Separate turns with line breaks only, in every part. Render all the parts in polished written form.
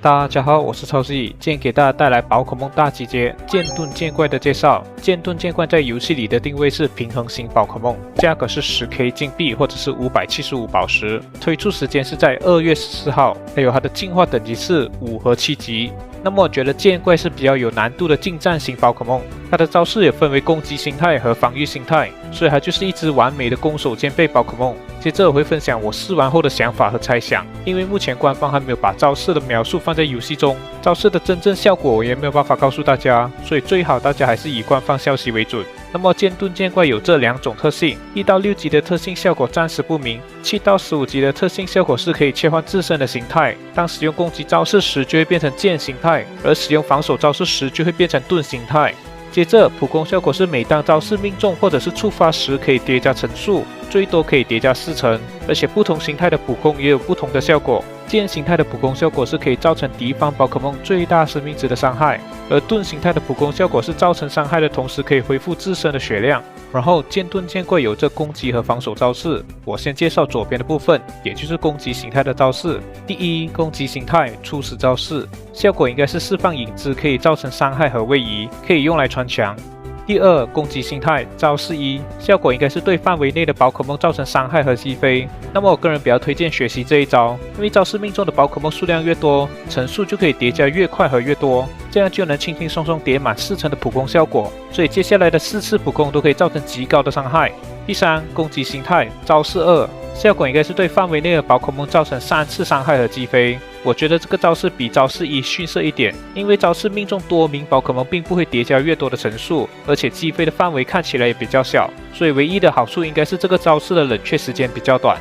大家好，我是超市，今天给大家带来宝可梦大集结剑盾剑怪的介绍。剑盾剑怪在游戏里的定位是平衡型宝可梦，价格是10K 金币或者是575宝石，推出时间是在2月14号，还有它的进化等级是5和7级。那么我觉得剑怪是比较有难度的近战型宝可梦，它的招式也分为攻击形态和防御形态，所以它就是一只完美的攻守兼备宝可梦。接着我会分享我试完后的想法和猜想，因为目前官方还没有把招式的描述放在游戏中，招式的真正效果我也没有办法告诉大家，所以最好大家还是以官方消息为准。那么剑盾剑怪有这2种特性，1到6级的特性效果暂时不明，7到15级的特性效果是可以切换自身的形态，当使用攻击招式时就会变成剑形态，而使用防守招式时就会变成盾形态。接着普攻效果是每当招式命中或者是触发时可以叠加层数，最多可以叠加4层，而且不同形态的普攻也有不同的效果。剑形态的普攻效果是可以造成敌方宝可梦最大生命值的伤害，而盾形态的普攻效果是造成伤害的同时可以恢复自身的血量。然后剑盾剑怪有着攻击和防守招式，我先介绍左边的部分，也就是攻击形态的招式。第一，攻击形态初始招式，效果应该是释放影子，可以造成伤害和位移，可以用来穿墙。第二，攻击形态招式1，效果应该是对范围内的宝可梦造成伤害和击飞。那么我个人比较推荐学习这一招，因为招式命中的宝可梦数量越多，层数就可以叠加越快和越多，这样就能轻轻松松叠满4层的普攻效果，所以接下来的4次普攻都可以造成极高的伤害。第三，攻击形态招式2，效果应该是对范围内的宝可梦造成3次伤害和击飞。我觉得这个招式比招式1逊色一点，因为招式命中多名宝可梦并不会叠加越多的层数，而且击飞的范围看起来也比较小，所以唯一的好处应该是这个招式的冷却时间比较短。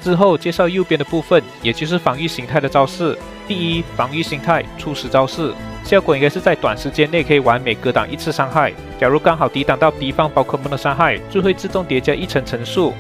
之后介绍右边的部分，也就是防御形态的招式。第一，防御形态初始招式，效果应该是在短时间内可以完美格挡1次伤害，假如刚好抵挡到敌方宝可梦的伤害，就会自动叠加1层层数。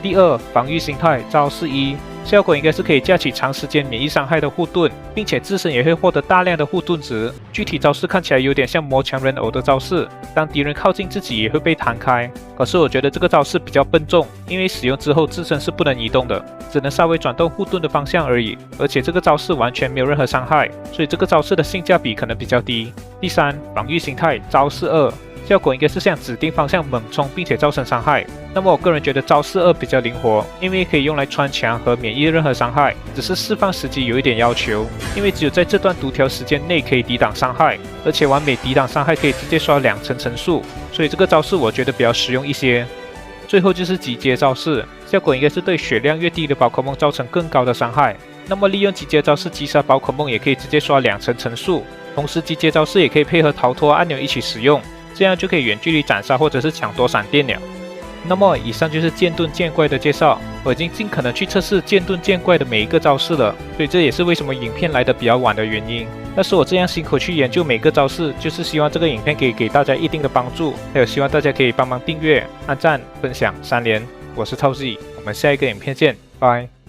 第二，防御形态招式1，效果应该是可以架起长时间免疫伤害的护盾，并且自身也会获得大量的护盾值。具体招式看起来有点像魔强人偶的招式，当敌人靠近自己也会被弹开。可是我觉得这个招式比较笨重，因为使用之后自身是不能移动的，只能稍微转动护盾的方向而已，而且这个招式完全没有任何伤害，所以这个招式的性价比可能比较低。第三，防御形态招式2，效果应该是向指定方向猛冲，并且造成伤害。那么我个人觉得招式2比较灵活，因为可以用来穿墙和免疫任何伤害，只是释放时机有一点要求，因为只有在这段读条时间内可以抵挡伤害，而且完美抵挡伤害可以直接刷2层层数，所以这个招式我觉得比较实用一些。最后就是集结招式，效果应该是对血量越低的宝可梦造成更高的伤害。那么利用集结招式击杀宝可梦也可以直接刷2层层数，同时集结招式也可以配合逃脱按钮一起使用，这样就可以远距离斩杀或者是抢夺闪电了。那么以上就是剑盾剑怪的介绍，我已经尽可能去测试剑盾剑怪的每一个招式了，所以这也是为什么影片来的比较晚的原因。但是我这样辛苦去研究每个招式，就是希望这个影片可以给大家一定的帮助，还有希望大家可以帮忙订阅、按赞、分享3连。我是超 Z，我们下一个影片见，拜。